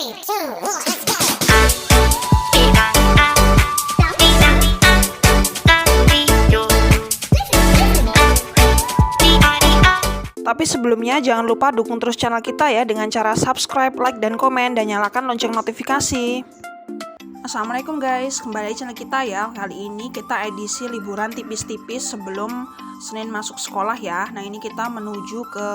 3, 2, 1, let's go. Tapi sebelumnya jangan lupa dukung terus channel kita ya dengan cara subscribe, like, dan komen, dan nyalakan lonceng notifikasi. Assalamualaikum guys, kembali di channel kita ya. Kali ini kita edisi liburan tipis-tipis sebelum Senin masuk sekolah ya. Nah ini kita menuju ke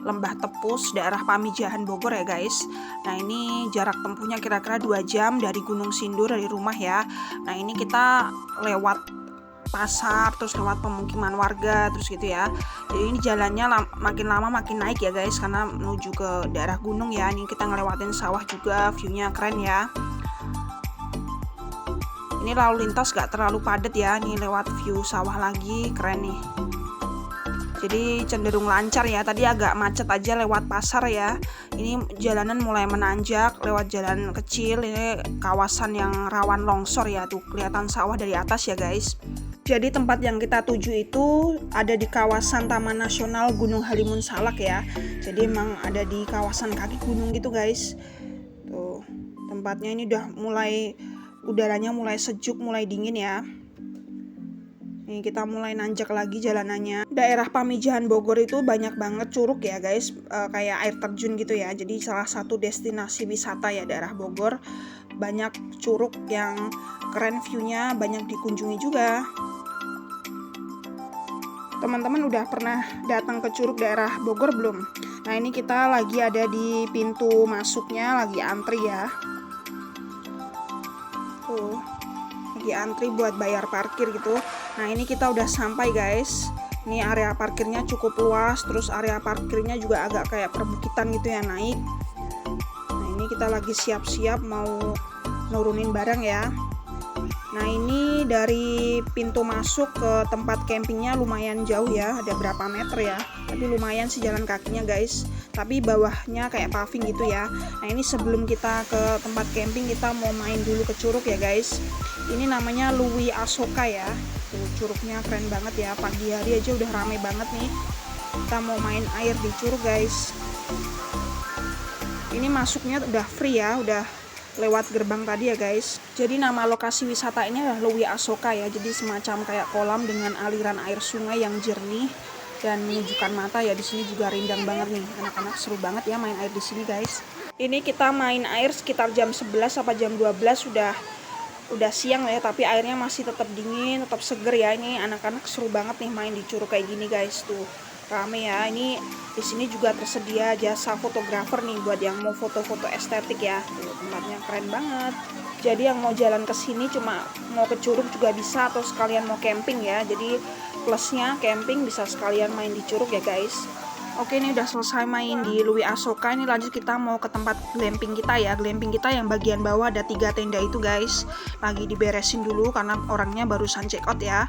Lembah Tepus, daerah Pamijahan Bogor ya guys. Nah ini jarak tempuhnya kira-kira 2 jam dari Gunung Sindur dari rumah ya. Nah ini kita lewat pasar, terus lewat pemukiman warga, terus gitu ya. Jadi ini jalannya makin lama makin naik ya guys, karena menuju ke daerah gunung ya. Ini kita ngelewatin sawah juga, viewnya keren ya. Ini lalu lintas gak terlalu padat ya, nih lewat view sawah lagi, keren nih. Jadi cenderung lancar ya, tadi agak macet aja lewat pasar ya. Ini jalanan mulai menanjak, lewat jalan kecil, ini kawasan yang rawan longsor ya, tuh kelihatan sawah dari atas ya guys. Jadi tempat yang kita tuju itu ada di kawasan Taman Nasional Gunung Halimun Salak ya. Jadi emang ada di kawasan kaki gunung gitu guys. Tuh, tempatnya ini udah mulai, udaranya mulai sejuk, mulai dingin ya. Nih kita mulai nanjak lagi jalanannya. Daerah Pamijahan Bogor itu banyak banget curug ya guys, kayak air terjun gitu ya. Jadi salah satu destinasi wisata ya daerah Bogor. Banyak curug yang keren viewnya, banyak dikunjungi juga. Teman-teman udah pernah datang ke curug daerah Bogor belum? Nah ini kita lagi ada di pintu masuknya, lagi antri ya. Tuh, lagi antri buat bayar parkir gitu. Nah ini kita udah sampai guys. Ini area parkirnya cukup luas, terus area parkirnya juga agak kayak perbukitan gitu ya, naik. Nah ini kita lagi siap-siap mau nurunin barang ya. Nah ini dari pintu masuk ke tempat campingnya lumayan jauh ya, ada berapa meter ya, tapi lumayan sih jalan kakinya guys, tapi bawahnya kayak paving gitu ya. Nah ini sebelum kita ke tempat camping kita mau main dulu ke curug ya guys. Ini namanya Luwi Asoka ya. Tuh, curugnya keren banget ya, pagi hari aja udah rame banget nih. Kita mau main air di curug guys. Ini masuknya udah free ya, udah lewat gerbang tadi ya guys. Jadi nama lokasi wisata ini adalah Luwi Asoka ya. Jadi semacam kayak kolam dengan aliran air sungai yang jernih dan menyejukkan mata ya. Di sini juga rindang banget nih. Anak-anak seru banget ya main air di sini guys. Ini kita main air sekitar jam 11 sampai jam 12 udah siang ya, tapi airnya masih tetap dingin, tetap seger ya. Ini anak-anak seru banget nih main di curug kayak gini guys, tuh rame ya. Ini di sini juga tersedia jasa fotografer nih buat yang mau foto-foto estetik ya. Tuh, tempatnya keren banget. Jadi yang mau jalan ke sini cuma mau ke curug juga bisa, atau sekalian mau camping ya. Jadi plusnya camping bisa sekalian main di curug ya guys. Oke, ini udah selesai main di Luwi Asoka. Ini lanjut kita mau ke tempat glamping kita ya. Glamping kita yang bagian bawah ada 3 tenda itu guys. Lagi diberesin dulu karena orangnya barusan check out ya.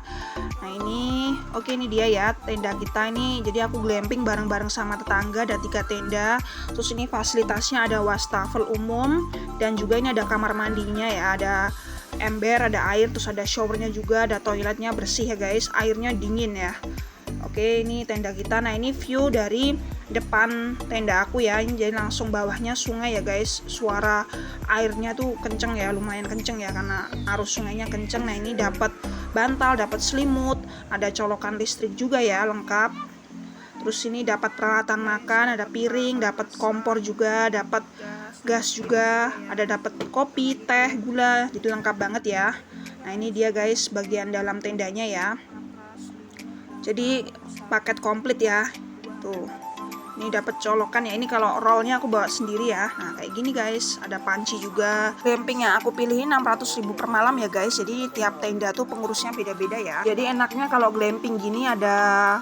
Nah ini, oke ini dia ya tenda kita ini. Jadi aku glamping bareng-bareng sama tetangga, ada 3 tenda. Terus ini fasilitasnya ada wastafel umum, dan juga ini ada kamar mandinya ya. Ada ember, ada air, terus ada showernya juga, ada toiletnya bersih ya guys. Airnya dingin ya. Oke, ini tenda kita. Nah ini view dari depan tenda aku ya. Ini jadi langsung bawahnya sungai ya guys. Suara airnya tuh kenceng ya, lumayan kenceng ya karena arus sungainya kenceng. Nah ini dapat bantal, dapat selimut, ada colokan listrik juga ya, lengkap. Terus ini dapat peralatan makan, ada piring, dapat kompor juga, dapat gas juga, ada dapat kopi, teh, gula, jadi lengkap banget ya. Nah ini dia guys bagian dalam tendanya ya. Jadi paket komplit ya. Tuh. Ini dapat colokan ya. Ini kalau rollnya aku bawa sendiri ya. Nah, kayak gini guys. Ada panci juga. Glamping yang aku pilihin 600.000 per malam ya guys. Jadi tiap tenda tuh pengurusnya beda-beda ya. Jadi enaknya kalau glamping gini ada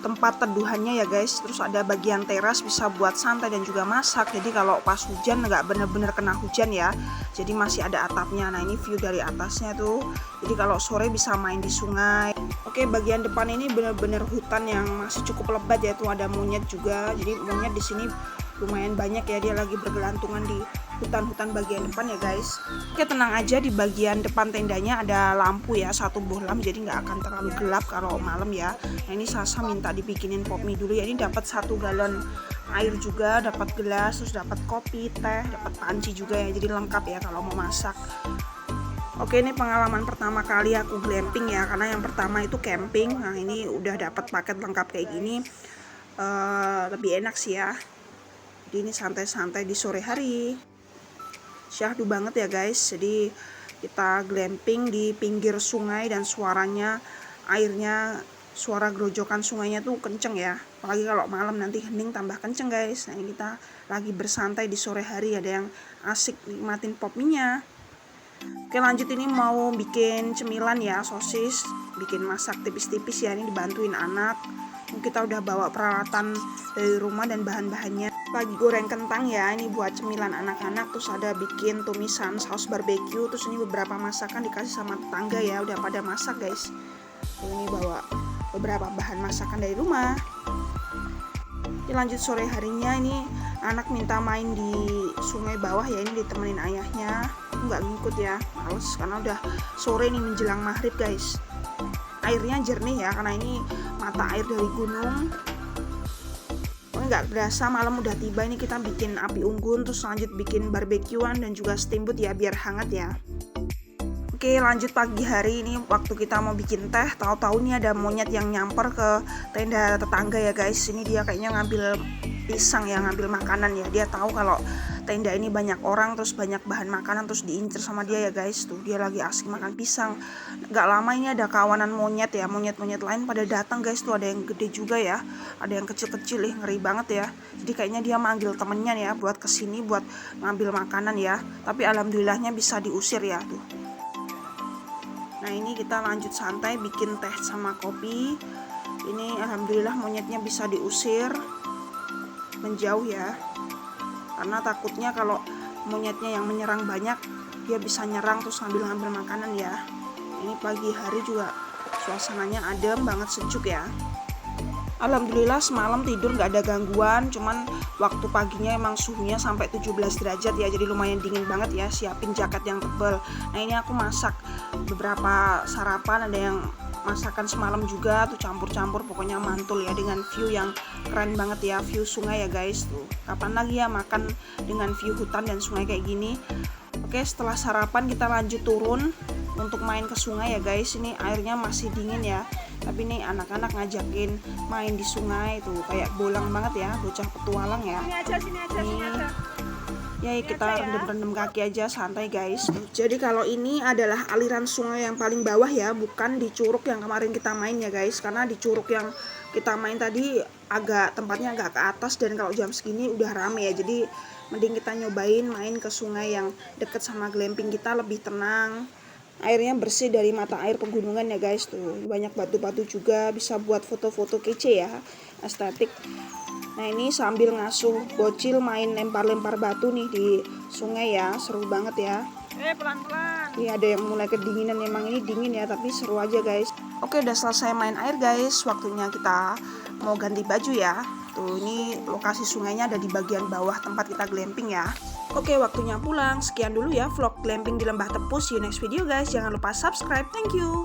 tempat teduhannya ya guys. Terus ada bagian teras bisa buat santai dan juga masak. Jadi kalau pas hujan nggak bener-bener kena hujan ya. Jadi masih ada atapnya. Nah ini view dari atasnya tuh. Jadi kalau sore bisa main di sungai. Oke, bagian depan ini bener-bener hutan yang masih cukup lebat ya. Tuh ada monyet juga. Jadi monyet di sini lumayan banyak ya. Dia lagi bergelantungan di hutan-hutan bagian depan ya guys. Oke, tenang aja, di bagian depan tendanya ada lampu ya, 1 bohlam, jadi nggak akan terlalu gelap kalau malam ya. Nah ini Sasa minta dibikinin pop mie dulu ya. Ini dapat 1 galon air juga, dapat gelas, terus dapat kopi, teh, dapat panci juga ya. Jadi lengkap ya kalau mau masak. Oke, ini pengalaman pertama kali aku glamping ya, karena yang pertama itu camping. Nah, ini udah dapat paket lengkap kayak gini. Lebih enak sih ya. Jadi ini santai-santai di sore hari. Syahdu banget ya guys. Jadi kita glamping di pinggir sungai dan suaranya, airnya, suara gerojokan sungainya tuh kenceng ya. Apalagi kalau malam nanti hening tambah kenceng guys. Nah, ini kita lagi bersantai di sore hari, ada yang asik nikmatin pop mie-nya. Oke, lanjut, ini mau bikin cemilan ya, sosis, bikin masak tipis-tipis ya, ini dibantuin anak. Kita udah bawa peralatan dari rumah dan bahan-bahannya. Lagi goreng kentang ya, ini buat cemilan anak-anak. Terus ada bikin tumisan saus barbeque. Terus ini beberapa masakan dikasih sama tetangga ya, udah pada masak guys. Ini bawa beberapa bahan masakan dari rumah. Ini lanjut sore harinya, ini anak minta main di sungai bawah ya, ini ditemenin ayahnya. Nggak ngikut ya, males karena udah sore nih menjelang maghrib guys. Airnya jernih ya, karena ini mata air dari gunung. Nggak berasa malam udah tiba, ini kita bikin api unggun, terus lanjut bikin barbekyuan dan juga steamboat ya, biar hangat ya. Oke, lanjut pagi hari ini waktu kita mau bikin teh, tahu-tahu nih ada monyet yang nyamper ke tenda tetangga ya guys. Ini dia kayaknya ngambil pisang ya, ngambil makanan ya. Dia tahu kalau tenda ini banyak orang, terus banyak bahan makanan, terus diincer sama dia ya guys. Tuh dia lagi asik makan pisang. Gak lama ini ada kawanan monyet ya, monyet-monyet lain pada datang guys. Tuh ada yang gede juga ya, ada yang kecil-kecil, ngeri banget ya. Jadi kayaknya dia manggil temennya ya buat kesini buat ngambil makanan ya. Tapi alhamdulillahnya bisa diusir ya tuh. Nah, ini kita lanjut santai bikin teh sama kopi. Ini alhamdulillah monyetnya bisa diusir menjauh ya, karena takutnya kalau monyetnya yang menyerang banyak, dia bisa nyerang terus ngambil makanan ya. Ini pagi hari juga suasananya adem banget, sejuk ya. Alhamdulillah semalam tidur nggak ada gangguan, cuman waktu paginya emang suhunya sampai 17 derajat ya, jadi lumayan dingin banget ya, siapin jaket yang tebal. Nah, ini aku masak beberapa sarapan, ada yang masakan semalam juga tuh, campur-campur pokoknya mantul ya, dengan view yang keren banget ya, view sungai ya guys. Tuh kapan lagi ya makan dengan view hutan dan sungai kayak gini. Oke, setelah sarapan kita lanjut turun untuk main ke sungai ya guys. Ini airnya masih dingin ya, tapi nih anak-anak ngajakin main di sungai tuh, kayak bolang banget ya, bocah petualang ya. Sini aja. Ya, kita rendam-rendam kaki aja, santai guys. Jadi kalau ini adalah aliran sungai yang paling bawah ya, bukan di curug yang kemarin kita main ya guys. Karena di curug yang kita main tadi tempatnya agak ke atas, dan kalau jam segini udah rame ya. Jadi mending kita nyobain main ke sungai yang deket sama glamping kita, lebih tenang. Airnya bersih dari mata air pegunungan ya guys. Tuh banyak batu-batu juga, bisa buat foto-foto kece ya, estetik. Nah, ini sambil ngasuh bocil main lempar-lempar batu nih di sungai ya, seru banget ya. Pelan-pelan. Ini ada yang mulai kedinginan, emang ini dingin ya, tapi seru aja guys. Oke, udah selesai main air guys, waktunya kita mau ganti baju ya. Tuh, ini lokasi sungainya ada di bagian bawah tempat kita glamping ya. Oke, waktunya pulang. Sekian dulu ya vlog glamping di Lembah Tepus. See you next video guys. Jangan lupa subscribe. Thank you.